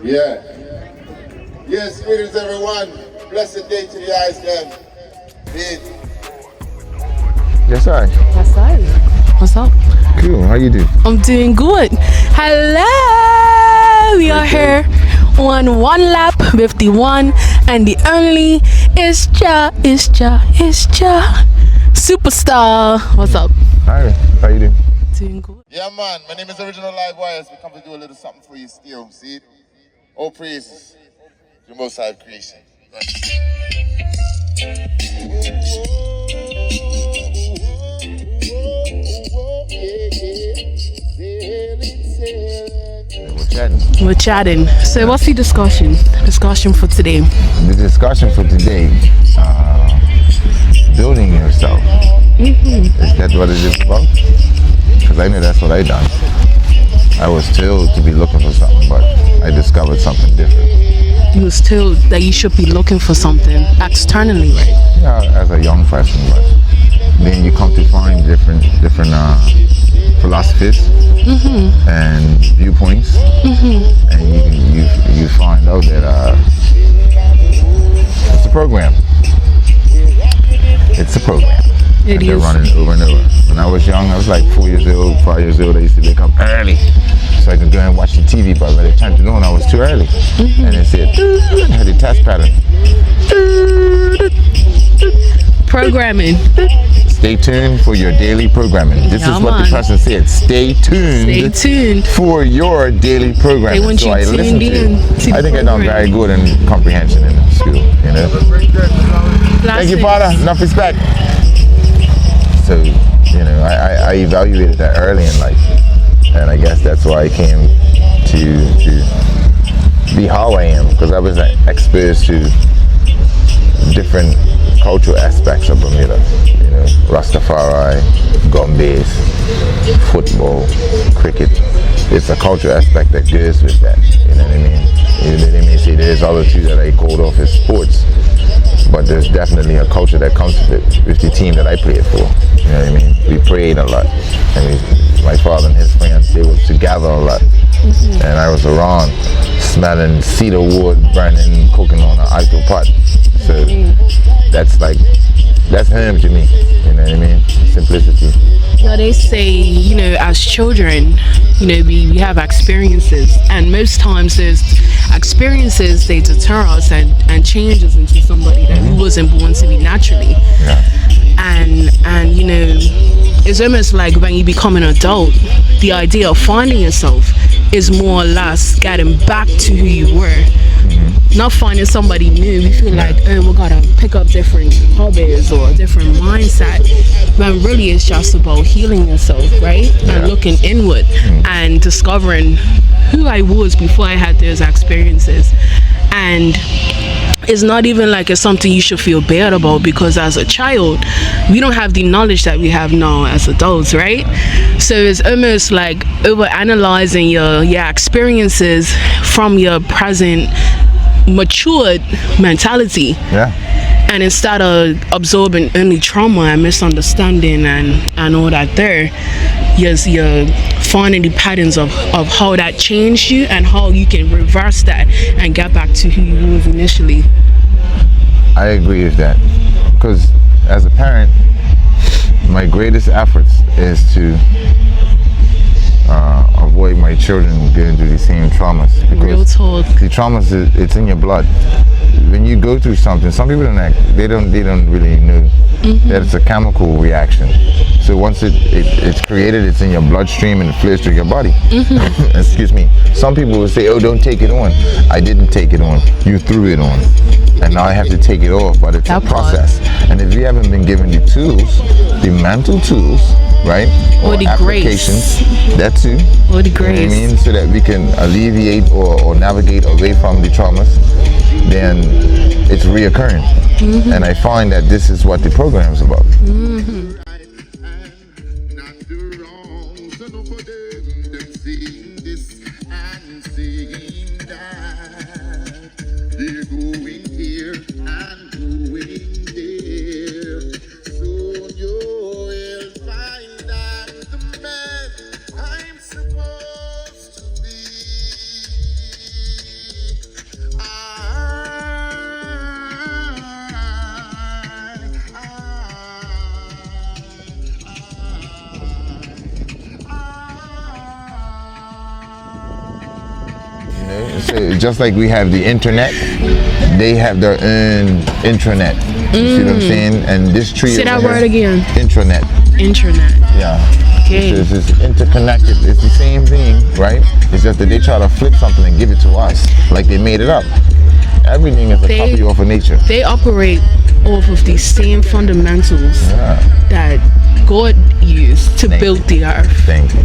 Yeah. Yes, greetings everyone. Blessed day to the eyes then. Bid. Yes, I. That's right. What's up? Cool. How you do? I'm doing good. Hello. We are here on One Lap with the one and the only Isja Superstar. What's up? Hi. How you doing? Doing good. Yeah, man. My name is Arijahknow Livewire. We come to do a little something for you still. See it? All praises to the Most High creation. We're chatting. So what's the discussion? Discussion for today. The discussion for today, building yourself. Is that what it is about? Because I know that's what I done. I was told to be looking for something, but I discovered something different. You was told that you should be looking for something externally, right? Yeah, as a young person, but then you come to find different philosophies and viewpoints, and you find out that it's a program. It's a program. It They're is. running over and over. When I was young, I was like 4 years old, 5 years old. I used to wake up early so I could go and watch the TV. But by the time to know, I was too early, and it said I had a test pattern. Programming. Stay tuned for your daily programming. This Yeah, is what man. the person said. Stay tuned. Stay tuned. For your daily programming. They want you I tuned listened in to I the think I done program. very good in comprehension in school. You know. Thank you, Father. Enough respect. So, you know, I evaluated that early in life, and I guess that's why I came to be how I am, because I was exposed to different cultural aspects of Bermuda. You know, Rastafari, Gombe's, football, cricket. It's a cultural aspect that goes with that. You know what I mean? They may say there's other two that I called off as sports, but there's definitely a culture that comes with the team that I played for. You know what I mean? We prayed a lot. My father and his friends, they was together a lot. And I was around smelling cedar wood, burning, cooking on an idle pot. So that's home to me. You know what I mean? Simplicity. Now they say, you know, as children, you know, we have experiences, and most times those experiences, they deter us and change us into somebody that we wasn't born to be naturally. Yeah. And you know, it's almost like when you become an adult, the idea of finding yourself is more or less getting back to who you were. Not finding somebody new. We feel like, oh, we gotta pick up different hobbies or a different mindset. When really it's just about healing yourself, right? And looking inward and discovering who I was before I had those experiences. And it's not even like it's something you should feel bad about, because as a child, we don't have the knowledge that we have now as adults, right? So it's almost like over analyzing your experiences from your present matured mentality. Yeah. And instead of absorbing only trauma and misunderstanding and all that there, you're finding the patterns of how that changed you and how you can reverse that and get back to who you were initially. I agree with that, because as a parent, my greatest efforts is to avoid my children going through the same traumas. Real talk. The traumas, it's in your blood. When you go through something, some people they don't really know that it's a chemical reaction. So once it's created, it's in your bloodstream and it flows through your body. Excuse me. Some people will say, oh, don't take it on. I didn't take it on. You threw it on. And now I have to take it off, but it's a process. And if you haven't been given the tools, the mental tools, right? Or the applications, grace. That too. Or the You know what I grace. mean? So that we can alleviate or navigate away from the traumas, then it's reoccurring. And I find that this is what the program is about. know, so just like we have the internet, they have their own intranet. You see what I'm saying? And this tree. Say that word again. Intranet. Intranet. Yeah. Okay. It's interconnected. It's the same thing, right? It's just that they try to flip something and give it to us, like they made it up. Everything is a copy of nature. They operate off of the same fundamentals that God used to build the earth. Thank you.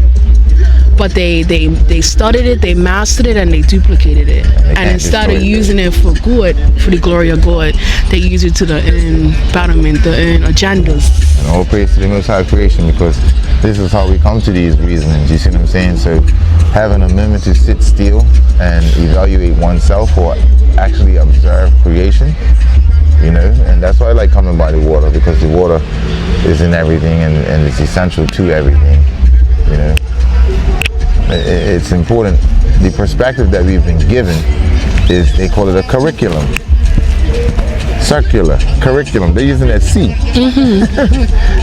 But they studied it, they mastered it, and they duplicated it. And instead of using it for good, for the glory of God, they use it to the embodiment, the agendas. And all praise to the Most High creation, because this is how we come to these reasonings. You see what I'm saying? So having a moment to sit still and evaluate oneself, or actually observe creation, you know, and that's why I like coming by the water, because the water is in everything and it's essential to everything, you know. It's important. The perspective that we've been given is, they call it a curriculum. Circular curriculum. They're using that C.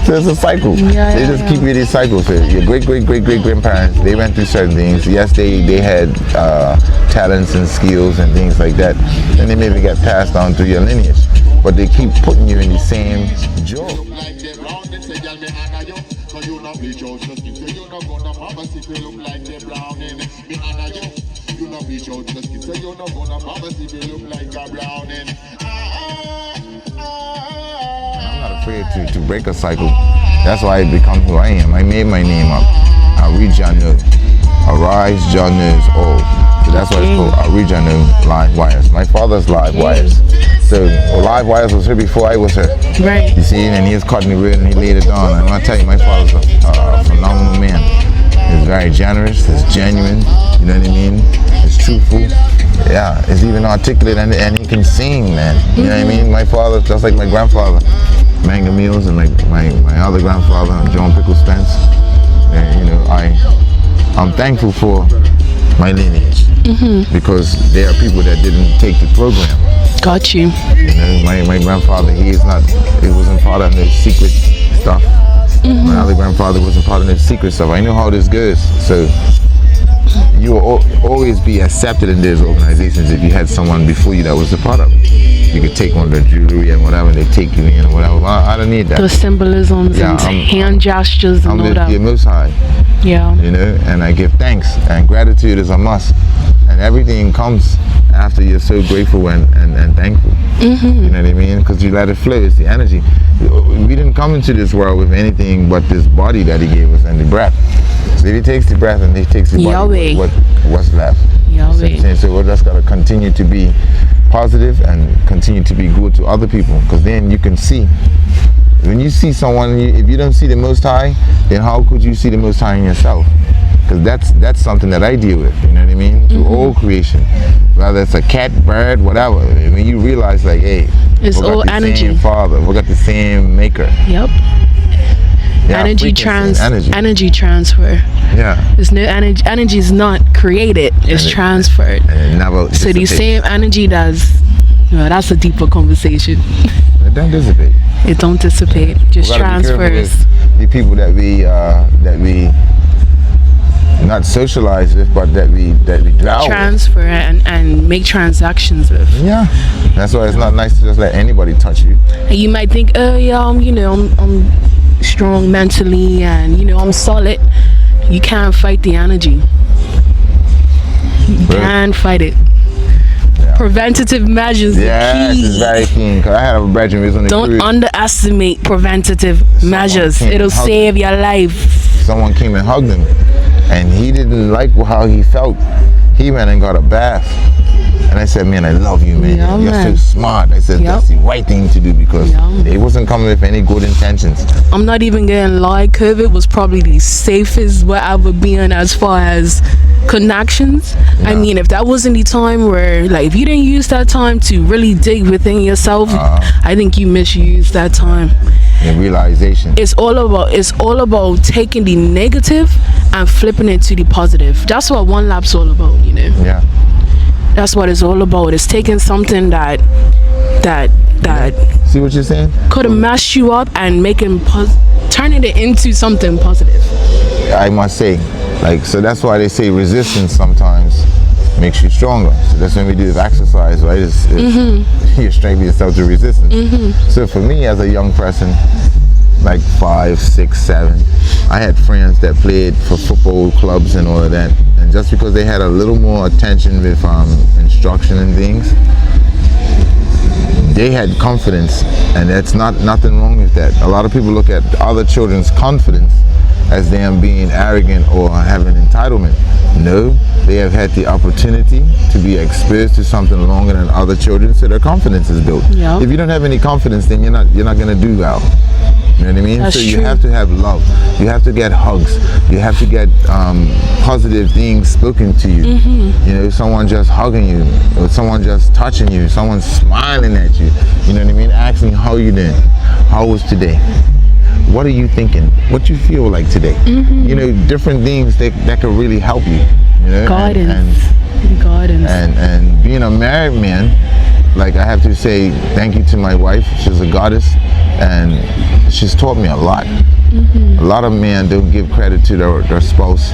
So it's a cycle. They just keep you these cycles. So your great-great-great-great-grandparents, they went through certain things. Yes, they had talents and skills and things like that, and they maybe got passed on through your lineage, but they keep putting you in the same job. I'm not afraid to break a cycle. That's why I become who I am. I made my name up. Arijahknow. Arijahknow is all. So that's why it's called Arijahknow Livewires. My father's Livewires. So Livewires was here before I was here. Right. You see, and he was cutting the wood and he laid it down. And I tell you, my father's a phenomenal man. He's very generous, he's genuine, you know what I mean? He's truthful. Yeah, he's even articulate, and he can sing, man. You know what I mean? My father, just like my grandfather, Manga Mills, and my other grandfather, John Pickle Spence. And, you know, I'm thankful for my lineage, because there are people that didn't take the program. Got you. You know, my grandfather, he wasn't part of the secret stuff. My other grandfather wasn't part of the secret stuff. I know how this goes. So you will always be accepted in those organizations if you had someone before you that was a part of it. You could take on their jewelry and whatever, they take you in or whatever. I don't need that. The symbolisms and hand gestures and all that. I'm the Most High. Yeah. You know, and I give thanks, and gratitude is a must. And everything comes after you're so grateful and thankful. You know what I mean? Because you let it flow. It's the energy. We didn't come into this world with anything but this body that he gave us and the breath. So if he takes the breath and he takes the body, what's left? So we're just got to continue to be positive and continue to be good to other people, because then you can see. When you see someone, if you don't see the Most High, then how could you see the Most High in yourself? Because that's something that I deal with, you know what I mean? Through all creation, whether it's a cat, bird, whatever. I mean, you realize, like, hey, it's we got all the energy. same Father, we got the same Maker. Yep. Yeah, energy transfer. Yeah. There's no energy. Energy is not created. It's transferred. And it never so the same energy that's a deeper conversation. It don't dissipate. It don't dissipate. Just transfers. The people that we not socialize with, but that we dwell transfer with. and make transactions with. Yeah, that's why it's not nice to just let anybody touch you. And you might think, oh yeah, I'm strong mentally, and I'm solid. You can't fight the energy. You can't fight it. Yeah. Preventative measures. Yes, it's very keen. Because I had a brethren who was on the Don't cruise. underestimate preventative measures. It'll save your life. Someone came and hugged him, and he didn't like how he felt. He went and got a bath. And I said, man, I love you, man. Yeah, You're man. so smart. I said, that's the right thing to do, because they wasn't coming with any good intentions. I'm not even gonna lie, COVID was probably the safest where I would be in as far as connections. Yeah. I mean, if that wasn't the time where, like, if you didn't use that time to really dig within yourself, I think you misused that time. And realization. It's all about taking the negative and flipping it to the positive. That's what One Lap's all about, Yeah. That's what it's all about. It's taking something that see what you're saying? Could have messed you up and turning it into something positive. I must say, so that's why they say resistance sometimes makes you stronger. So that's when we do exercise, right? You strengthen yourself to resistance. So for me as a young person, like 5, 6, 7, I had friends that played for football clubs and all of that, and just because they had a little more attention with instruction and things, they had confidence, and that's nothing wrong with that. A lot of people look at other children's confidence as them being arrogant or having entitlement. No, they have had the opportunity to be exposed to something longer than other children, so their confidence is built. Yep. If you don't have any confidence, then you're not going to do well. You know what I mean? That's so you true. have to have love. You have to get hugs. You have to get positive things spoken to you. You know, someone just hugging you, or someone just touching you, someone smiling at you. You know what I mean? Asking how you doing? How was today? What are you thinking? What you feel like today? You know, different things that could really help you. You know, Guidance. and being a married man, like I have to say thank you to my wife. She's a goddess, and she's taught me a lot. A lot of men don't give credit to their spouse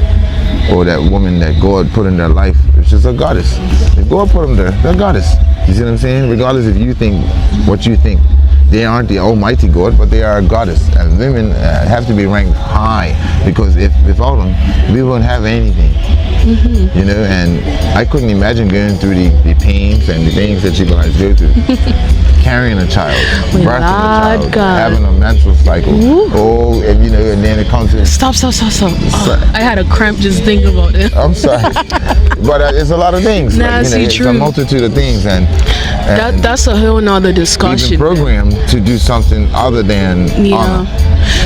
or that woman that God put in their life. She's a goddess. If God put them there, they're a goddess. You see what I'm saying? Regardless if you think what you think. They aren't the almighty God, but they are a goddess. And women have to be ranked high, because without them, we won't have anything. You know, and I couldn't imagine going through the pains and the things that you guys go through. Carrying a child, birthing a child, having a menstrual cycle. Oh, and you know, and then it comes to... Stop. Oh, I had a cramp just thinking about it. I'm sorry. But it's a lot of things. Nah, like, you know, it's a multitude of things. And that's a whole nother discussion. We've been programmed to do something other than honor.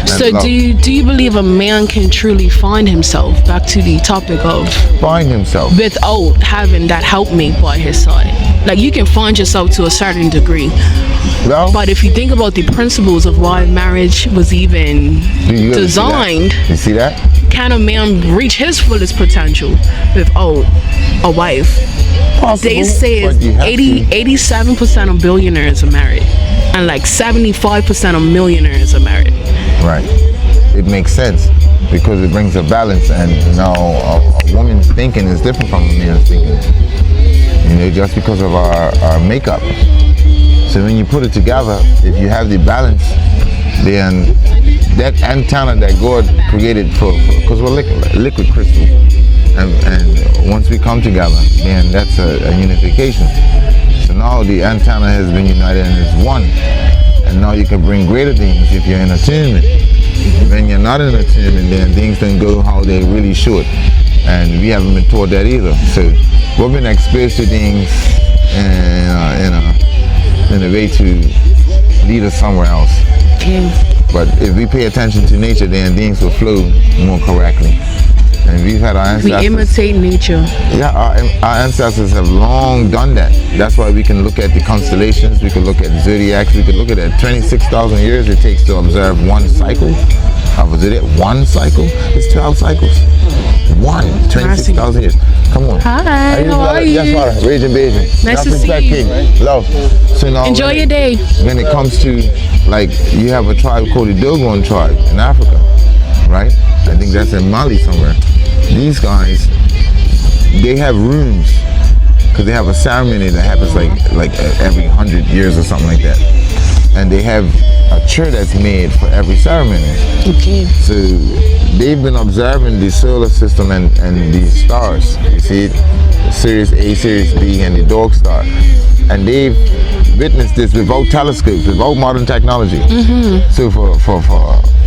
So do you believe a man can truly find himself, back to the topic of find himself, without having that helpmate by his side? Like, you can find yourself to a certain degree, but if you think about the principles of why marriage was even designed, you see that? Can a man reach his fullest potential without a wife? Possible, they say 87% of billionaires are married, and like 75% of millionaires are married. Right. It makes sense because it brings a balance, and you know, a woman's thinking is different from a man's thinking. You know, just because of our makeup. So when you put it together, if you have the balance, then that antenna that God created because we're liquid crystal, and once we come together, then that's a unification. So now the antenna has been united and it's one. And now you can bring greater things if you're in attunement. When you're not in attunement, then things don't go how they really should. And we haven't been taught that either. So we've been exposed to things in a way to lead us somewhere else. But if we pay attention to nature, then things will flow more correctly. And we've had our ancestors. We imitate nature. Yeah, our ancestors have long done that. That's why we can look at the constellations, we can look at zodiacs, we can look at it. 26,000 years it takes to observe one cycle of a zodiac. One cycle is 12 cycles. 26,000 years. Come on. Hi, how are you? Yes, Father. Raging Beijing. Nice to see you. King. Love. So now, enjoy your day. When it comes to, like, you have a tribe called the Dogon tribe in Africa, right? I think that's in Mali somewhere. These guys, they have rooms because they have a ceremony that happens like every 100 years or something like that, and they have a chair that's made for every ceremony. Okay. So they've been observing the solar system and the stars. You see it, Sirius A, Sirius B, and the dog star, and they've witnessed this without telescopes, without modern technology. So for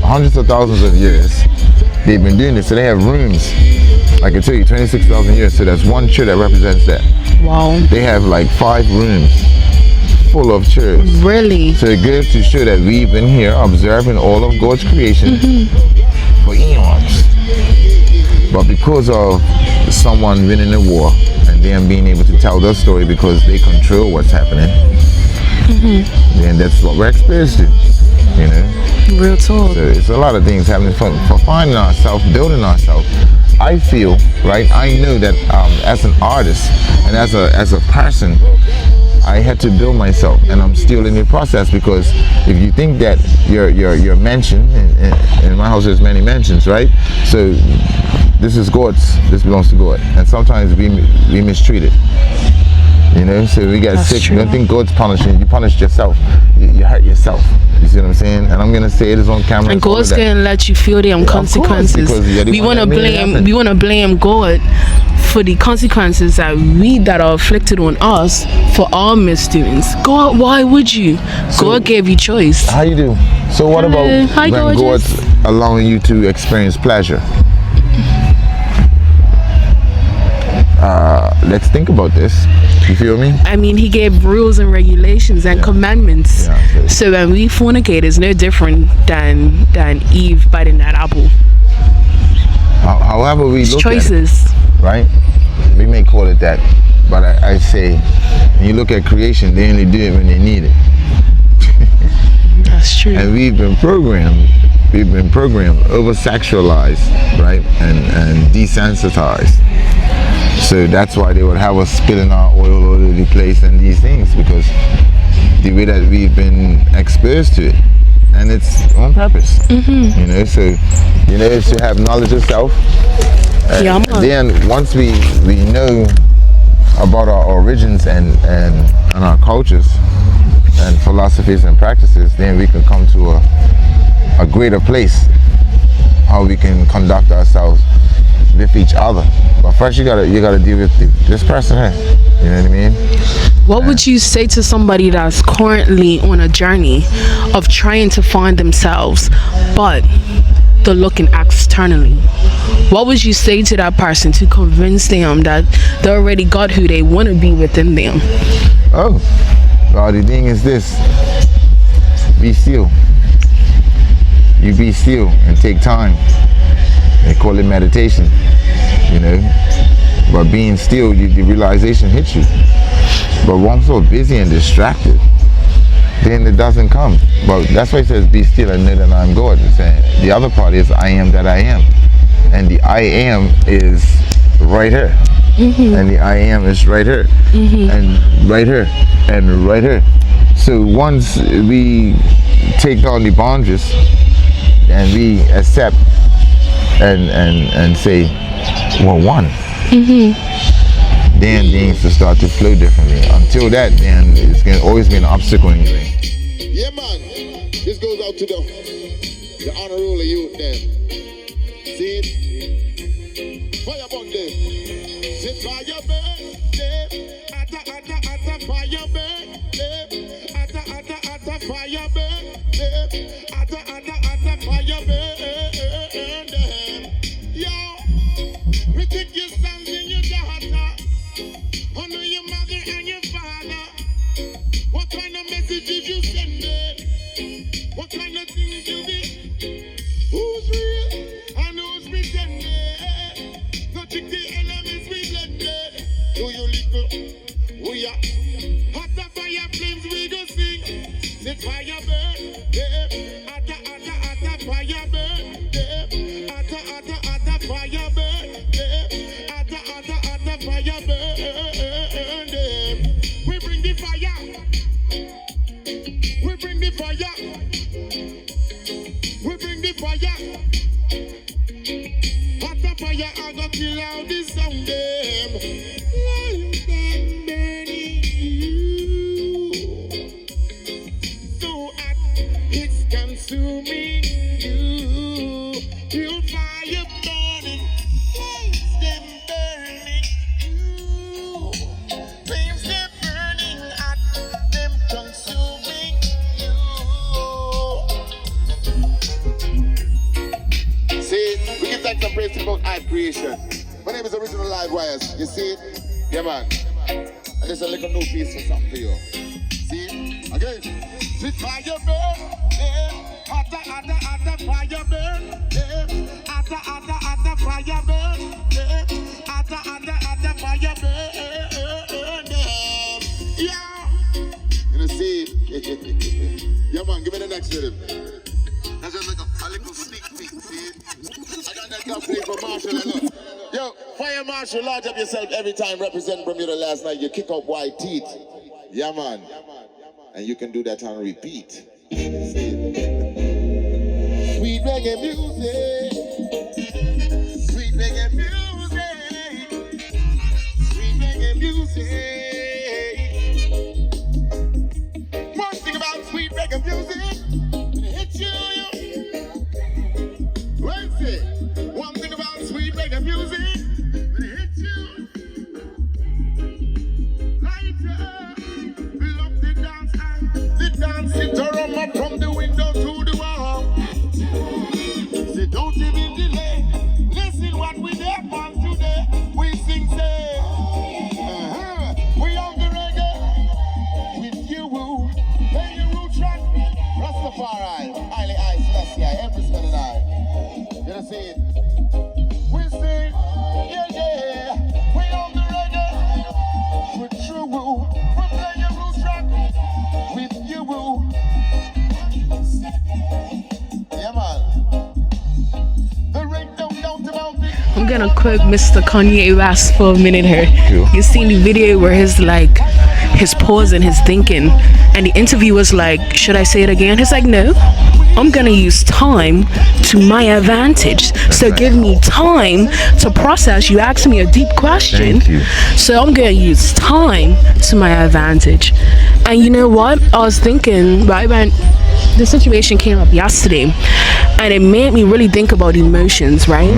hundreds of thousands of years, they've been doing this. So they have rooms. I can tell you, 26,000 years. So that's one chair that represents that. Wow. They have like 5 rooms full of chairs. Really? So it goes to show that we've been here observing all of God's creation for eons. But because of someone winning the war and them being able to tell their story because they control what's happening, then that's what we're exposed to, you know? Real talk. So it's a lot of things happening for finding ourselves, building ourselves. I feel, right, I know that as an artist and as a person, I had to build myself, and I'm still in the process, because if you think that your mansion, in my house there's many mansions, right? So this is God's. This belongs to God. And sometimes we mistreat it. You know, so we get sick. True. You don't think God's punishing. You punish yourself. You hurt yourself. You see what I'm saying? And I'm gonna say it is on camera. And God's gonna let you feel them consequences. We wanna blame God for the consequences that are afflicted on us for our misdoings. God, why would you? God gave you choice. How you do? So what about Hi, when God's allowing you to experience pleasure? Let's think about this. You feel me? I mean, he gave rules and regulations and commandments. Yeah, so when we fornicate, it's no different than Eve biting that apple. However we look choices. at it, right? We may call it that, but I say, when you look at creation, they only do it when they need it. That's true. And we've been programmed, over-sexualized, right? And desensitized. So that's why they would have us spilling our oil all over the place and these things, because the way that we've been exposed to it, and it's on purpose. Mm-hmm. You know, so you know, it's to have knowledge of self. And then once we know about our origins and our cultures and philosophies and practices, then we can come to a greater place, how we can conduct ourselves with each other. But first you gotta deal with this person here. You know what I mean? What would you say to somebody that's currently on a journey of trying to find themselves, but they're looking externally? What would you say to that person to convince them that they already got who they want to be within them? Oh, well, the thing is this: be still. You be still and take time. They call it meditation, you know. But being still, the realization hits you. But when I'm so busy and distracted, then it doesn't come. But that's why it says, be still and know that I'm God. The other part is, I am that I am. And the I am is right here. Mm-hmm. And the I am is right here. Mm-hmm. And right here. And right here. So once we take down the boundaries and we accept and say, we're one. Mm-hmm. Then things will start to flow differently. Until that, then it's going to always be an obstacle in your way. Yeah, man. This goes out to the honor roll of youth then. See it? Fire burn them. Say fire burn them. Atta fire burn them. Atta fire burn them. Atta fire burn them. Yo, we take your sons and your daughter. Honor your mother and your father. What kind of messages you sending? What kind of things you be? Who's real and who's pretending? No trick the elements we blended. Do you little? We are hot the fire flames we go sing. Say fire burn, yeah. Atta fire burn, yeah. Atta fire burn, yeah. Atta fire burn, yeah. We bring the fire. We bring the fire. We bring the fire. Hot the fire, I go kill out the sound them. Light them burning you. So hot, it's consuming you. Pure fire burning. Lights them burning you. Flames them burning hot. Them consuming you. See, we give thanks and praise to God at creation. My name is Arijahknow Livewire. You see it? Yeah, man. And there's a little new piece for something for you. See it? Again. Sweet fire burn, yeah. Atta fire burn, yeah. Atta fire burn, yeah. Atta fire burn, yeah. You know, see? Yeah, man, give me the next rhythm. That's just like a little sneak peek, see? I got that company for Marshall. Yo, Fire Marshall, large up yourself every time. Represent Bermuda last night. You kick up white teeth. Yeah, man. And you can do that on repeat. Sweet reggae music. Sweet reggae music. One thing about sweet reggae music, when it hits you. What's it? One thing about sweet reggae music, when it hits you. Lighter, love the dance and the dance it around up from the window to the wall. Say don't even delay. Listen what we there for today. We sing say, we on the reggae with you. Play your root track. Rastafari, highly I, Celestia, every spell and I. You know see it? We sing, yeah. We on the reggae with true. We play your root track with you. Yeah, man. The ring don't about it. I'm gonna quote Mr. Kanye West for a minute here. Cool. You seen the video where his pause and his thinking, and the interviewer's like, should I say it again? He's like, no, I'm gonna use time to my advantage. So give me time to process. You asked me a deep question. Thank you. So I'm gonna use time to my advantage. And you know what? I was thinking, right when the situation came up yesterday, and it made me really think about emotions, right?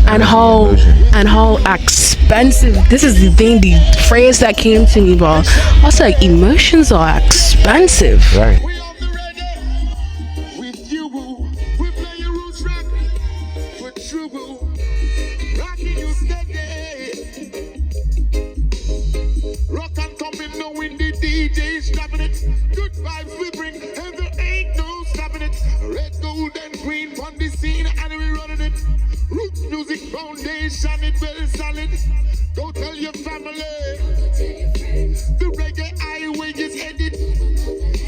And how expensive, this is the thing, the phrase that came to me, but I was like, emotions are expensive. Right. We on the reggae with you. We play your roots rock with true. Rocking you steady. Rock and coming, knowing the DJ's dropping it. Good vibes we bring, and there ain't no stopping it. Red, gold, and green on the scene, and we running it. Roots Music Foundation, it well solid. Go tell your family. The reggae highway is headed.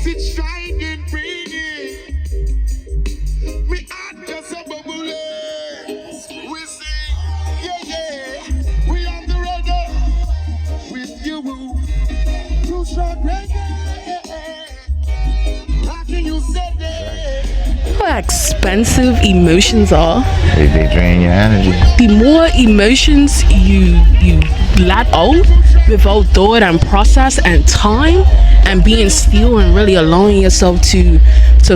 Sit strike and bring it. Me heart just a bubble. We sing, yeah. We on the reggae with you. Roots rock reggae. Rocking you steady. How expensive emotions are. They drain your energy. The more emotions you let out without thought and process and time and being still and really allowing yourself to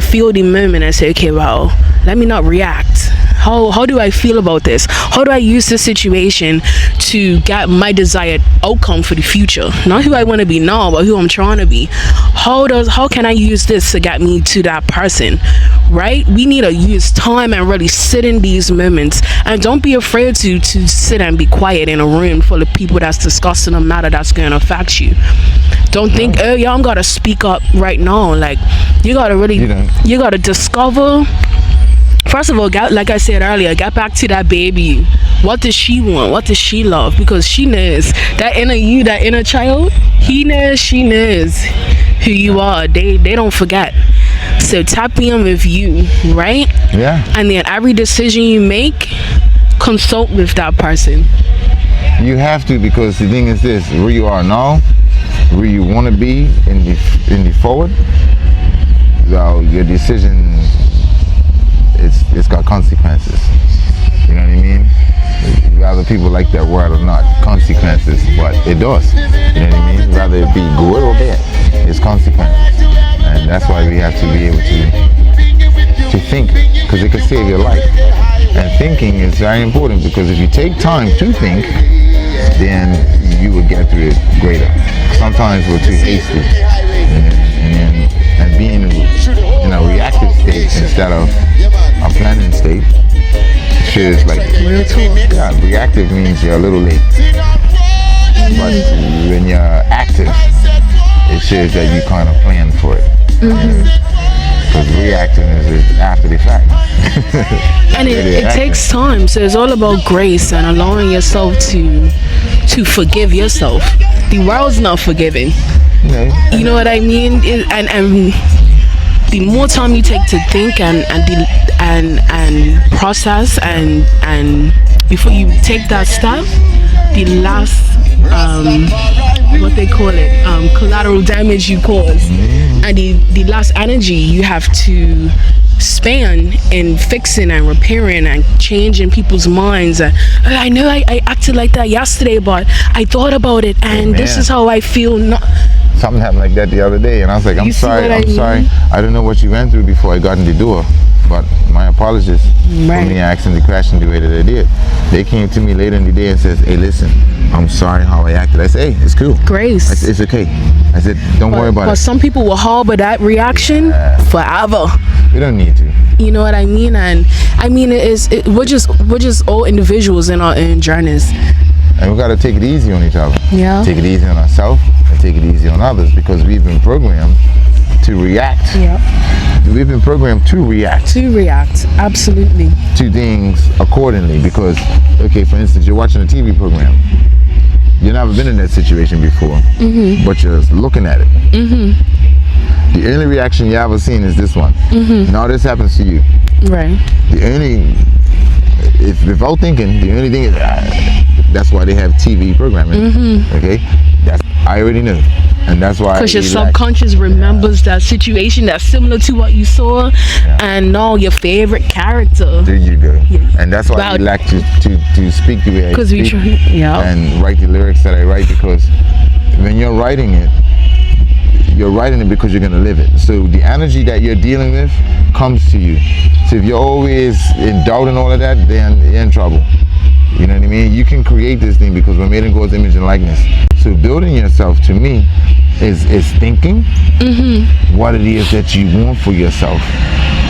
feel the moment and say, okay, well, let me not react. How do I feel about this? How do I use this situation to get my desired outcome for the future? Not who I want to be now, but who I'm trying to be. How can I use this to get me to that person? Right? We need to use time and really sit in these moments, and don't be afraid to sit and be quiet in a room full of people that's discussing a matter that's going to affect you. Don't think, oh yeah, I'm gotta speak up right now. Like, you gotta really, you gotta discover. First of all, like I said earlier, get back to that baby. What does she want? What does she love? Because she knows that inner you, that inner child. He knows, she knows who you are. They don't forget. So tap in with you, right? Yeah. And then every decision you make, consult with that person. You have to, because the thing is this: where you are now, where you want to be in the forward, so your decision, it's got consequences. You know what I mean? Whether people like that word or not, consequences, but it does. You know what I mean? Whether it be good or bad, it's consequences. And that's why we have to be able to think, because it can save your life. And thinking is very important, because if you take time to think, then you will get through it greater. Sometimes we're too hasty and being in a reactive state instead of a planning state. Shit is like, yeah, reactive means you're a little late. But when you're active, it shows that you kind of plan for it. Because reactiveness is after the fact. And it takes time, so it's all about grace and allowing yourself to forgive yourself. The world's not forgiving. You know what I mean? And the more time you take to think and process and before you take that step, the last what they call it, collateral damage you cause, and and the last energy you have to span in fixing and repairing and changing people's minds. I know I acted like that yesterday, but I thought about it, and this is how I feel. Something happened like that the other day, and I was like, I'm sorry. I don't know what you went through before I got in the door, but my apologies for me asking to crash in the way that I did. They came to me later in the day and says, hey, listen, I'm sorry how I acted. I said, hey, it's cool. Grace. I said, it's okay. I said, don't worry about it. But some people will harbor that reaction forever. We don't need to. You know what I mean? And I mean, we're just all individuals in our own journeys. And we got to take it easy on each other. Yeah. Take it easy on ourselves and take it easy on others, because we've been programmed to react. Yeah. We've been programmed to react. Absolutely. To things accordingly, because, okay, for instance, you're watching a TV program. You've never been in that situation before, but you're looking at it. The only reaction you ever seen is this one. Now this happens to you. Right. Without thinking, the only thing is, that's why they have TV programming. Okay? I already knew. And that's why. Because your subconscious remembers that situation that's similar to what you saw, and now your favorite character. There you go. And that's why I like to speak the way I speak. And write the lyrics that I write, because when you're writing it because you're going to live it. So the energy that you're dealing with comes to you. So if you're always in doubt and all of that, then you're in trouble. You know what I mean? You can create this thing because we're made in God's image and likeness. So building yourself, to me, is thinking what it is that you want for yourself.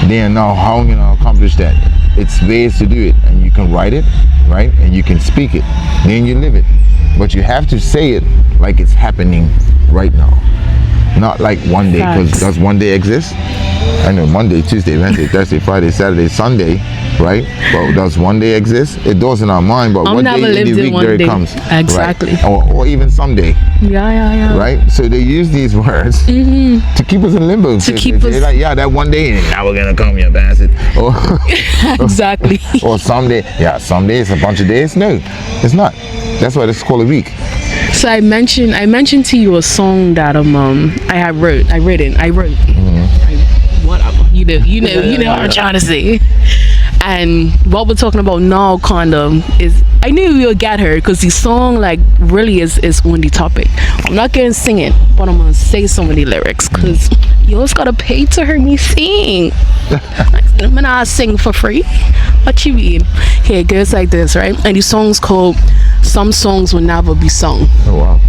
Then now how are you going to accomplish that? It's ways to do it, and you can write it, right? And you can speak it. Then you live it. But you have to say it like it's happening right now. Not like one day, because does one day exist? I know Monday, Tuesday, Wednesday, Thursday, Friday, Saturday, Sunday, right? But does one day exist? It does in our mind, but one day in the week there it comes. Exactly. Right? Or even someday. Yeah. Right? So they use these words to keep us in limbo. To keep us like, that one day, and now we're gonna come, you bastard. Or exactly. Or someday. Yeah, someday it's a bunch of days. No, it's not. That's why it's called a week. So I mentioned to you a song that I wrote. Whatever. You know what I'm trying to say. And what we're talking about now kind of is, I knew we would get her, because the song like really is on the topic. I'm not gonna sing it, but I'm gonna say some of the lyrics, because you always gotta pay to hear me sing. I'm gonna sing for free. What you mean? Okay, it goes like this, right? And the song's called Some Songs Will Never Be Sung. Oh wow.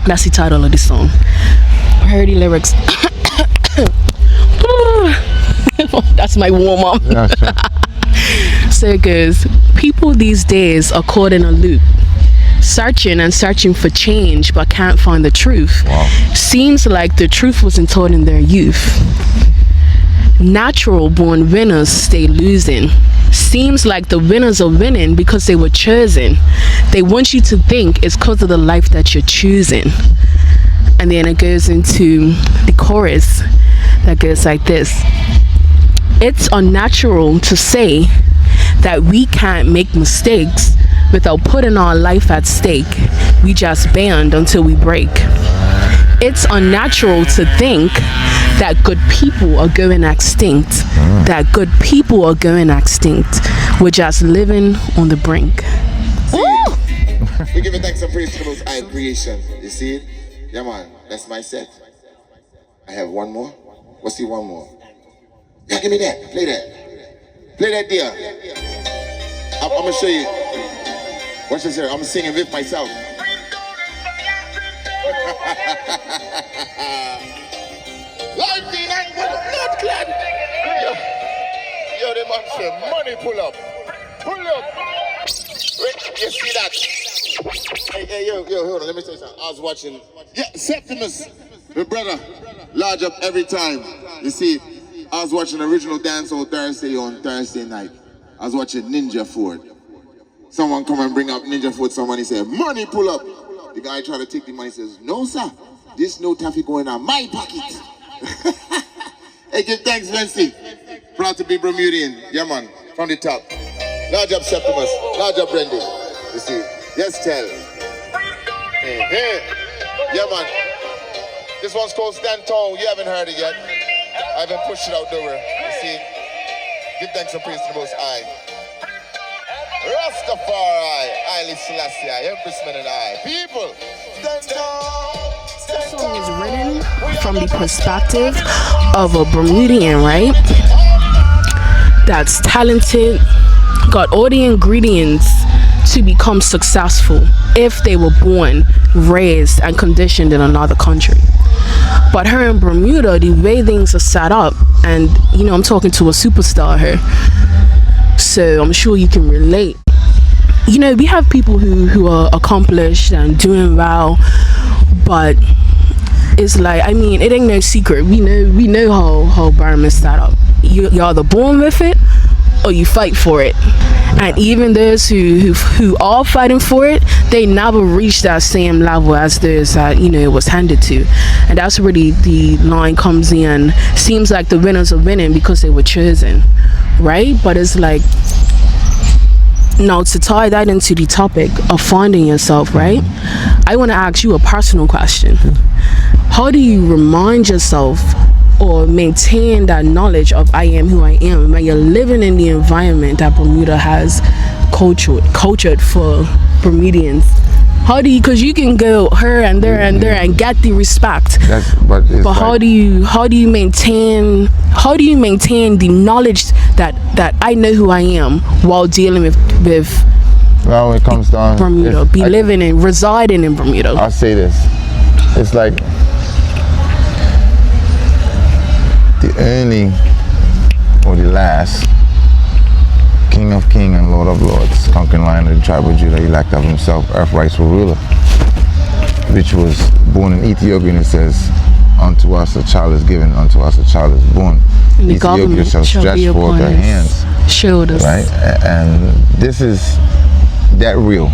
That's the title of the song. I heard the lyrics. That's my warm up. Yeah, sure. So it goes, people these days are caught in a loop, searching for change but can't find the truth. Wow. Seems like the truth wasn't taught in their youth. Natural born winners stay losing. Seems like the winners are winning because they were chosen. They want you to think it's because of the life that you're choosing. And then it goes into the chorus that goes like this. It's unnatural to say that we can't make mistakes without putting our life at stake. We just bend until we break. It's unnatural to think that good people are going extinct. That good people are going extinct. We're just living on the brink. We give thanks and praise for those eye creation. You see it? Yeah, man. That's my set. I have one more. We'll see one more. Yeah, give me that. Play that. Play that, dear. I'm gonna show you. Watch this here. I'm singing with myself. Lightning and blood clot. Yo, the man say, money pull up. Pull up. Wait, you see that? Hey, yo, hold on. Let me tell you something. I was watching. Yeah, Septimus, the brother, large up every time. You see, I was watching Original Dancehall Thursday on Thursday night. I was watching Ninja Ford. Someone come and bring up Ninja Ford. Somebody said, money pull up. The guy tried to take the money, says, no, sir. This no taffy going on my pocket. Hey, give thanks, Vency. Proud to be Bermudian. Yeah, man. From the top. Large up Septimus. Large up Brandy. You see. Yes, tell. Hey. Yeah, man. This one's called Stand Tall. You haven't heard it yet. I haven't pushed it out the way. You see? Give thanks and praise to the Most High. Rastafari, Haile Selassie, Empress Men and I. People, stand tall. This song is written from the perspective of a Bermudian, right? That's talented, got all the ingredients to become successful if they were born, raised, and conditioned in another country. But her in Bermuda, the way things are set up, and you know, I'm talking to a superstar here, so I'm sure you can relate. You know, we have people who are accomplished and doing well, but it's like, I mean, it ain't no secret. We know how Burma is set up. You're either born with it or you fight for it. And even those who are fighting for it, they never reach that same level as those that, you know, it was handed to. And that's where the line comes in. Seems like the winners are winning because they were chosen, right? But it's like, now to tie that into the topic of finding yourself, right? I want to ask you a personal question. How do you remind yourself or maintain that knowledge of I am who I am when you're living in the environment that Bermuda has cultured for Bermudians? How do you, because you can go here and there and there and get the respect, but like, how do you maintain the knowledge that I know who I am while dealing with well, it comes down Bermuda, living and residing in Bermuda? I'll say this, it's like the only or the last King of Kings and Lord of Lords, conquering Lion of the tribe of Judah, elect of himself, earth rightful ruler, which was born in Ethiopia, and it says, unto us a child is given, unto us a child is born. And Ethiopia shall stretch forth their hands, shoulders. right? And this is that real,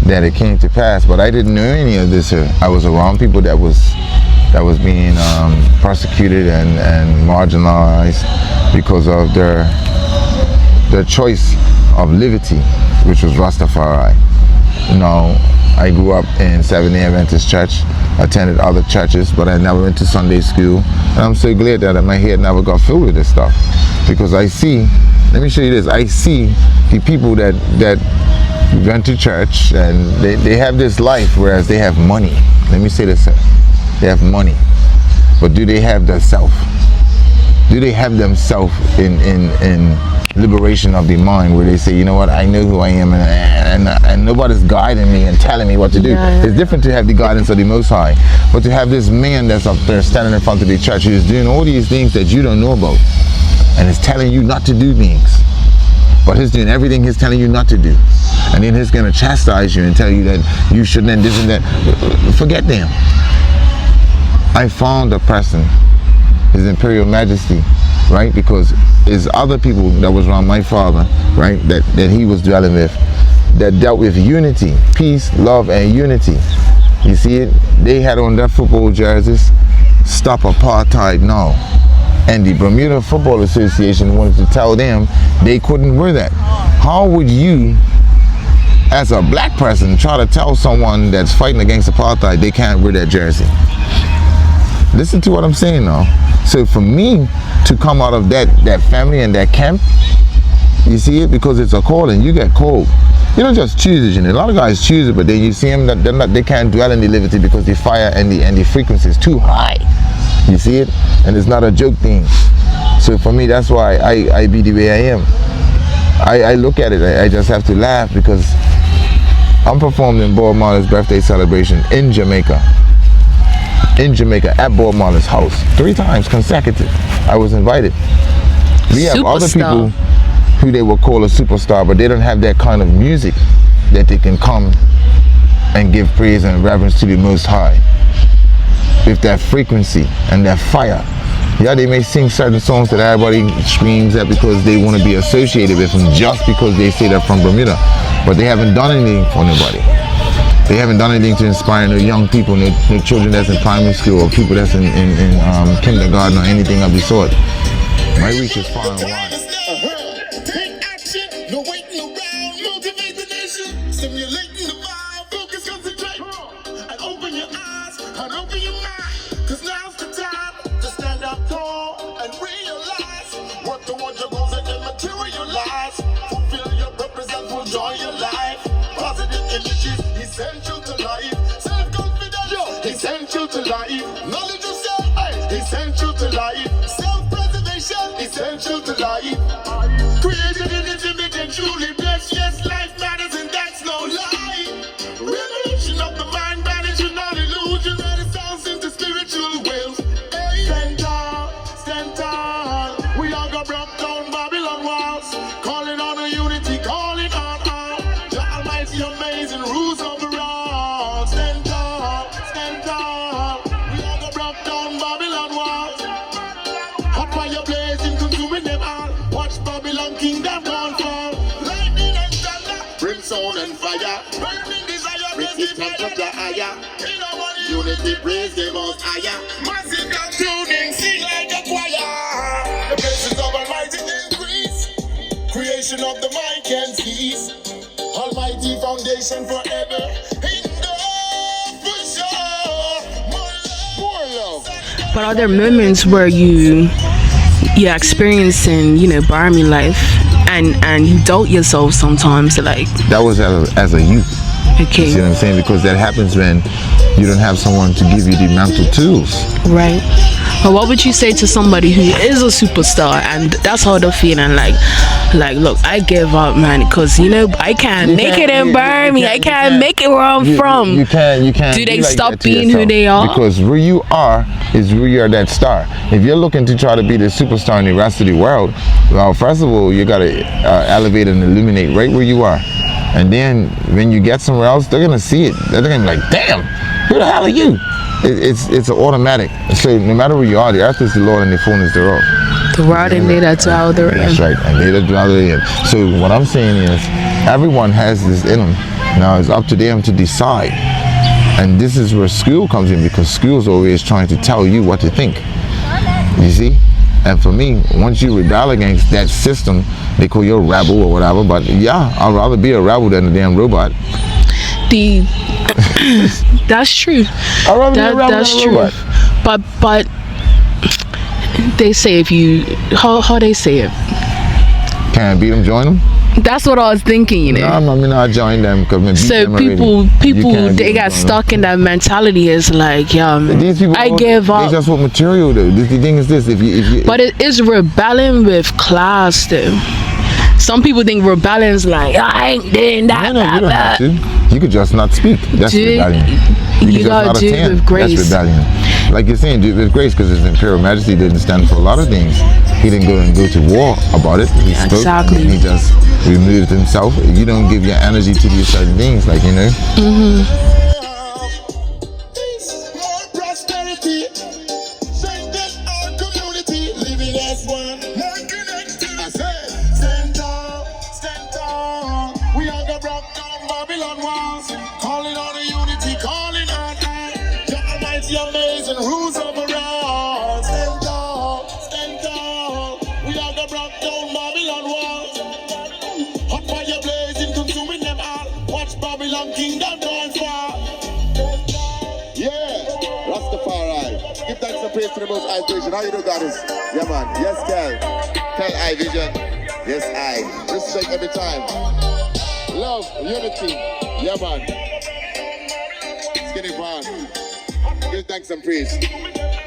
that it came to pass. But I didn't know any of this here. I was around people that was being persecuted and marginalized because of their choice of liberty, which was Rastafari. You know, I grew up in Seventh-day Adventist Church, attended other churches, but I never went to Sunday school. And I'm so glad that my head never got filled with this stuff, because I see, let me show you this, I see the people that went to church and they have this life, whereas they have money. Let me say this, they have money, but do they have the self? Do they have themselves in liberation of the mind, where they say, you know what, I know who I am, and nobody's guiding me and telling me what to do. Yeah. It's different to have the guidance of the Most High, but to have this man that's up there standing in front of the church who's doing all these things that you don't know about, and is telling you not to do things, but he's doing everything he's telling you not to do, and then he's going to chastise you and tell you that you shouldn't, and this and that. Forget them. I found a person, His Imperial Majesty, right? Because there's other people that was around my father, right, that he was dwelling with, that dealt with unity, peace, love, and unity. You see it? They had on their football jerseys, "Stop Apartheid Now." And the Bermuda Football Association wanted to tell them they couldn't wear that. How would you, as a black person, try to tell someone that's fighting against apartheid they can't wear that jersey? Listen to what I'm saying now. So for me to come out of that family and that camp, you see it, because it's a calling. You get called. You don't just choose it, you know. A lot of guys choose it, but then you see them that they can't dwell in the liberty because the fire and the frequency is too high. You see it, and it's not a joke thing. So for me, that's why I be the way I am. I look at it, I just have to laugh, because I'm performing in Bob Marley's birthday celebration in Jamaica. At Bob Marley's house 3 times consecutive. I was invited. We have other people who they will call a superstar, but they don't have that kind of music that they can come and give praise and reverence to the Most High with that frequency and that fire. Yeah, they may sing certain songs that everybody screams at because they want to be associated with them, just because they say they're from Bermuda, but they haven't done anything for nobody. They haven't done anything to inspire no young people, no children that's in primary school, or people that's in kindergarten, or anything of the sort. My reach is far and wide. Take action, no waiting around, motivate the nation, stimulating the vibe, focus, concentrate, and open your eyes, and open your mind. Cause now's the time to stand up tall and realize what towards your goals and then materialize. Fulfill your purpose and enjoy your life. Positive images essential to life. Self-confidence essential to life. Knowledge of self essential to life. Self-preservation essential to life. Created in His image and truly blessed. Yes, life matters and that's no lie. Revolution of the mind, banishing all illusion. Renaissance into spiritual wills. Hey. Stand tall. We all got broke down Babylon walls. Calling on a unity, calling on all. The Almighty amazing rules over all. Stand tall. We all got broke down Babylon walls. Hot fire blazing, consuming them all. Watch Babylon kingdom downfall. Lightning and thunder, brimstone and fire. Burning desire, resistance of the higher. Unity, praise the most higher. Massive tuning, sing like a choir. The blessings of Almighty increase. Creation of the mind can cease. Almighty foundation forever. For sure. More love. But are there moments where you're experiencing, barmy life and you doubt yourself sometimes, like? That was as a youth. Okay. You see what I'm saying? Because that happens when you don't have someone to give you the mental tools. Right. But what would you say to somebody who is a superstar and that's how they're feeling, like look, I give up, man, because I can't make it in Burma. I can't make it where I'm from. You can't. Do they like stop that to being yourself. who they are? Because where you are is where you are that star. If you're looking to try to be the superstar in the rest of the world, well, first of all, you got to elevate and illuminate right where you are. And then when you get somewhere else, they're gonna see it. They're gonna be like, "Damn, who the hell are you?" It's an automatic. So no matter where you are, the earth is the Lord and the fullness thereof. The world and they that dwell therein. That's right, and they that dwell therein. So what I'm saying is, everyone has this in them. Now it's up to them to decide. And this is where school comes in, because school is always trying to tell you what to think. You see? And for me, once you rebel against that system, they call you a rebel or whatever, but yeah, I'd rather be a rebel than a damn robot. That's true. I'd rather be a rebel that's than a true. robot. But they say if you, how they say it? Can't beat them, join them? That's what I was thinking, No, I mean, I join them because so people they got stuck in that mentality. Is like, yeah, man, these people, I give up. They just want material though. The thing is this: if you but it is rebelling with class though. Some people think rebelling is like, I ain't doing that. No, you don't have to. You could just not speak. That's rebellion. You gotta do it with grace. That's rebellion. Like you're saying, do it with grace, because His Imperial Majesty didn't stand for a lot of things. He didn't go to war about it. He spoke. Exactly. And he just removed himself. You don't give your energy to these certain things, like More prosperity. Strengthen our community. Living as one. More connected. I said, stand tall. We all got broke down Babylon walls. Calling on a unity, calling on I. The Almighty amazing rules over all. Stand tall. We all got broke down Babylon walls. Hot fire blazing, consuming them all. Watch Babylon kingdom downfall. Yeah, Rastafari. Give thanks and praise to the Most High Vision. How you do, Goddess? Yeah, man. Yes, girl. Tell I Vision. Yes, I. Respect every time. Love, unity. Yeah, man. Skinny Pan. Give thanks and praise.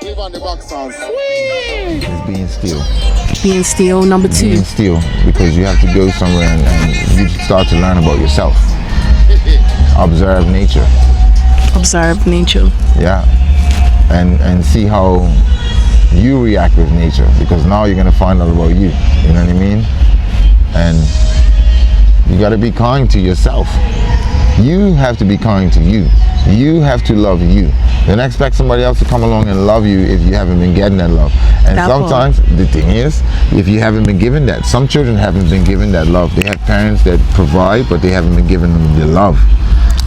Live on the box sounds. It's being still. Being still, number 2. Being still, because you have to go somewhere and you start to learn about yourself. Observe nature. Observe nature. Yeah. And see how you react with nature, because now you're gonna find out about you. You know what I mean? And you gotta be kind to yourself. You have to be kind to you. You have to love you. Don't expect somebody else to come along and love you if you haven't been getting that love. And sometimes the thing is, if you haven't been given that, some children haven't been given that love. They have parents that provide, but they haven't been given them the love.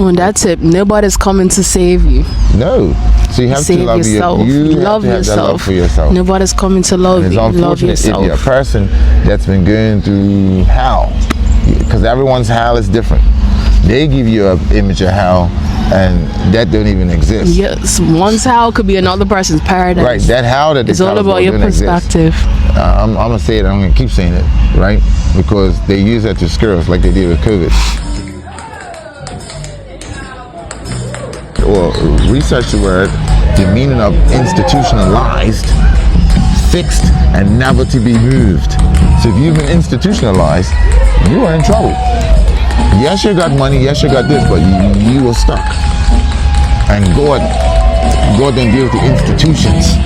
Oh, that's it. Nobody's coming to save you. No. So you have Save to love yourself. You Love have to have yourself. that love for yourself. Nobody's coming to love And it's you. Love unfortunate yourself. if you're a person that's been going through hell, because everyone's hell is different. They give you an image of hell, and that don't even exist. Yes, one's hell could be another person's paradise. Right, that hell that it's all about your perspective. I'm gonna say it. I'm gonna keep saying it, right? Because they use that to scare us, like they did with COVID. Well, research the word, the meaning of institutionalized, fixed, and never to be moved. So if you've been institutionalized, you are in trouble. Yes, you got money, yes, you got this, but you were stuck. And God then deals with the institutions.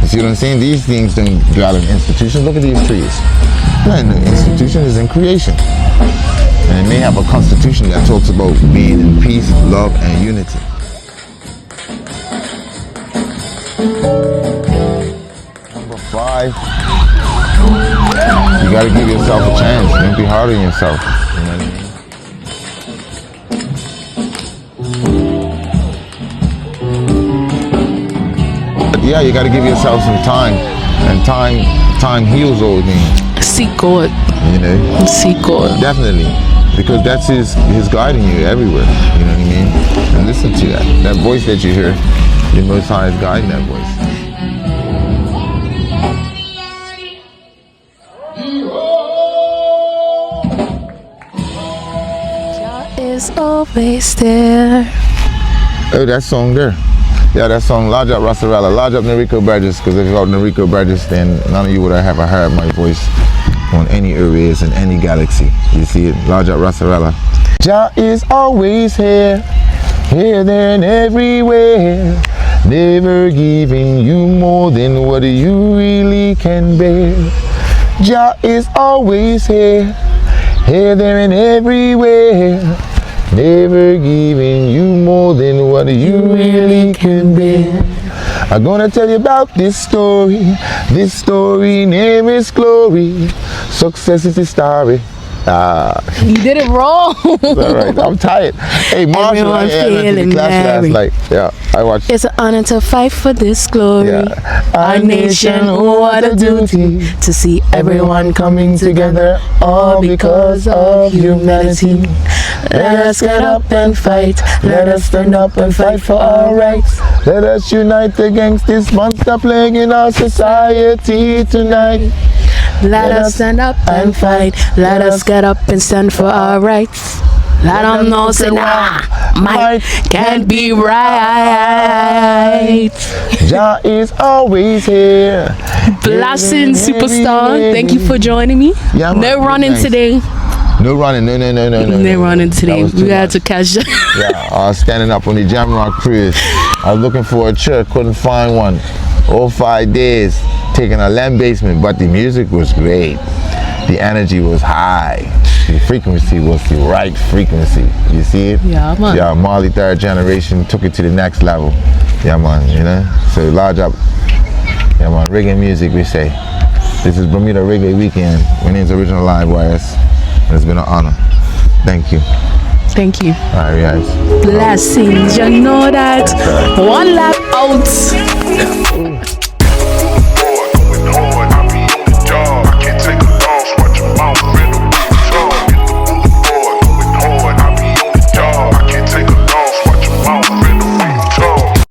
You see what I'm saying? These things don't dwell in institutions. Look at these trees. Not in the institution, is in creation. And it may have a constitution that talks about being in peace, love, and unity. Number 5, you gotta give yourself a chance. Don't be hard on yourself. You know what I mean? Yeah, you got to give yourself some time, and time heals all things. Seek God. You know. Seek God. Definitely, because that's his guiding you everywhere. You know what I mean? And listen to that. That voice that you hear, the Most High is guiding that voice. God is always there. Oh, that song there. Yeah, that song, Large Up Rasarella, Large Up Nerico Burgess, because if you have Nerico Burgess, then none of you would have ever heard my voice on any areas in any galaxy. You see it? Large Up Rasarella. Jah is always here, here, there, and everywhere, never giving you more than what you really can bear. Jah is always here, here, there, and everywhere, never giving you more than what you really can bear. I'm gonna tell you about this story. This story name is Glory. Success is the story. You did it wrong. Alright, I'm tired. Hey, Marshall, I went to the class last night. Yeah, I watched. It's an honor to fight for this glory. Yeah. Our nation, oh, what a duty to see everyone coming together, all because of humanity. Let us get up and fight. Let us stand up and fight for our rights. Let us unite against this monster plague in our society tonight. Let us stand up and fight. Let us get up and stand for our rights. Let them know, say, nah, might can't be right. Jah is always here. Blasting superstar, thank you for joining me. Yeah, man, no running thanks. Today. No running, no. No running today. We had to catch that. Yeah, I was standing up on the Jamrock cruise. I was looking for a church, couldn't find one. All 5 days, taking a land basement, but the music was great. The energy was high. The frequency was the right frequency. You see it? Yeah, man. Yeah, Marley 3rd generation took it to the next level. Yeah, man, you know? So large up. Yeah, man, reggae music, we say. This is Bermuda Reggae Weekend. My name's Arijahknow Livewire. It's been an honor. Thank you. Thank you. All right, guys. Blessings, you know that. One lap out.